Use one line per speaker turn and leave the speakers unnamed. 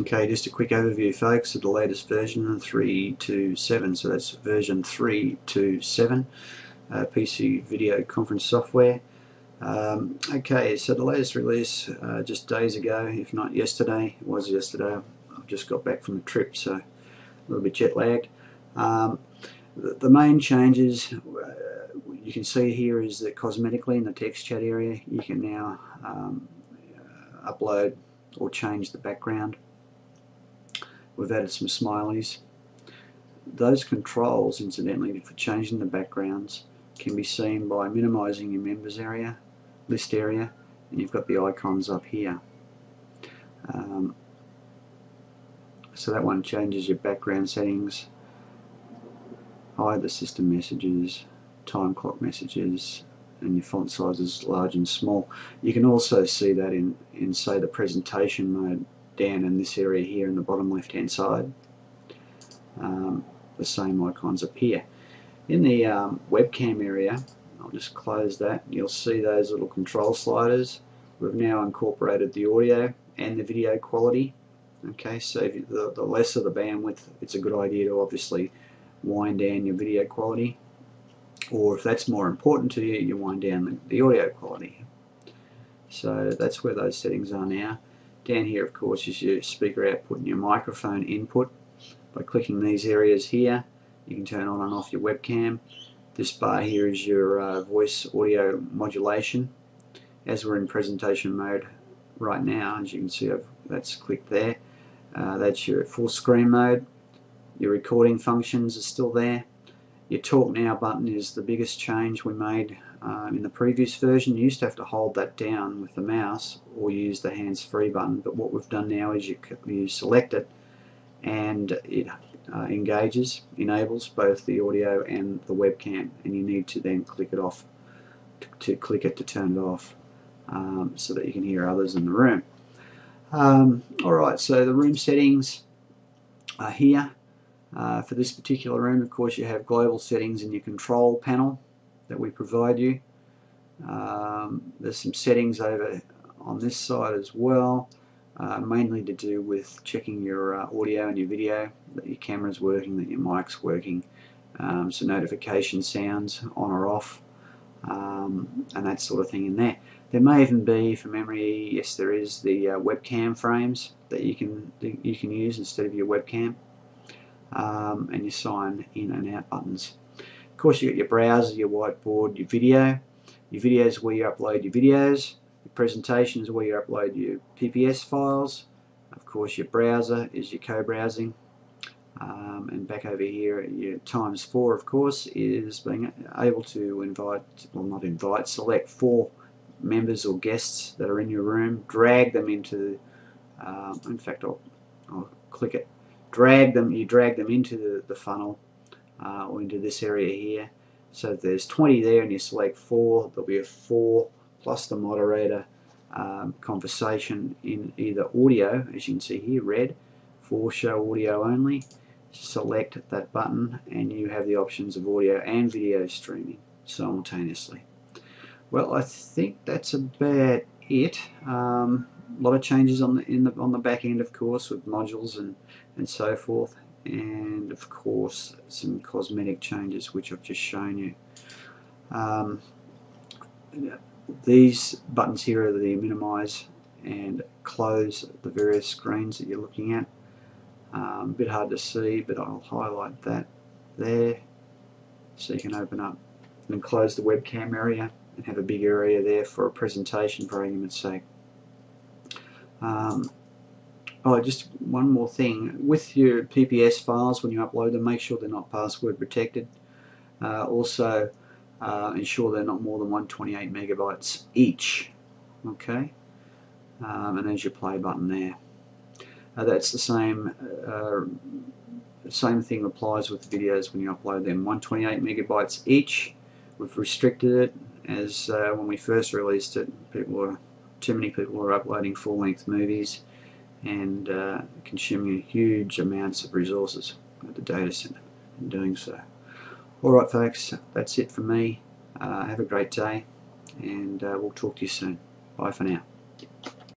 Okay, just a quick overview, folks, of the latest version 3.2.7. So that's version 3.2.7, PC video conference software. Okay, so the latest release just days ago, if not yesterday. It was yesterday. I've just got back from a trip, so a little bit jet lagged. The main changes you can see here is that cosmetically in the text chat area, you can now upload or change the background. We've added some smileys. Those controls, incidentally, for changing the backgrounds can be seen by minimizing your members area, list area, and you've got the icons up here. So that one changes your background settings, hide the system messages, time clock messages, and your font sizes large and small. You can also see that in say the presentation mode down in this area here in the bottom left hand side. The same icons appear. In the webcam area, I'll just close that. You'll see those little control sliders. We've now incorporated the audio and the video quality. Okay, so if the lesser the bandwidth, it's a good idea to obviously wind down your video quality, or if that's more important to you, you wind down the audio quality. So that's where those settings are now. Down here, of course, is your speaker output and your microphone input. By clicking these areas here, you can turn on and off your webcam. This bar here is your voice audio modulation. As we're in presentation mode right now, as you can see, that's clicked there. That's your full screen mode. Your recording functions are still there. Your Talk Now button is the biggest change we made in the previous version. You used to have to hold that down with the mouse or use the hands-free button, but what we've done now is you select it and it enables both the audio and the webcam, and you need to then click it off to click it to turn it off so that you can hear others in the room. Alright, so the room settings are here. For this particular room, of course, you have global settings in your control panel that we provide you. There's some settings over on this side as well, mainly to do with checking your audio and your video, that your camera's working, that your mic's working, some notification sounds on or off, and that sort of thing in there. There may even be, from memory, yes there is, the webcam frames that you can use instead of your webcam. And your sign in and out buttons. Of course, you got your browser, your whiteboard, your video. Your video is where you upload your videos. Your presentation is where you upload your PPS files. Of course, your browser is your co-browsing. And back over here, your ×4, of course, is being able to invite, well, not invite, select 4 members or guests that are in your room, drag them into, in fact, I'll click it. You drag them into the funnel or into this area here. So if there's 20 there and you select 4, there'll be a 4 plus the moderator conversation in either audio, as you can see here, red, for show audio only. Select that button and you have the options of audio and video streaming simultaneously. Well, I think that's about it. A lot of changes on the back end, of course, with modules and so forth, and of course some cosmetic changes which I've just shown you. These buttons here are the minimize and close the various screens that you're looking at. A bit hard to see, but I'll highlight that there so you can open up and close the webcam area and have a big area there for a presentation, for argument's sake. Oh, just one more thing. With your PPS files, when you upload them, make sure they're not password protected. Also, ensure they're not more than 128 megabytes each. Okay? And there's your play button there. That's the same thing applies with videos when you upload them. 128 megabytes each. We've restricted it, as when we first released it, too many people were uploading full-length movies and consuming huge amounts of resources at the data center in doing so. Alright folks, that's it from me. Have a great day, and we'll talk to you soon. Bye for now.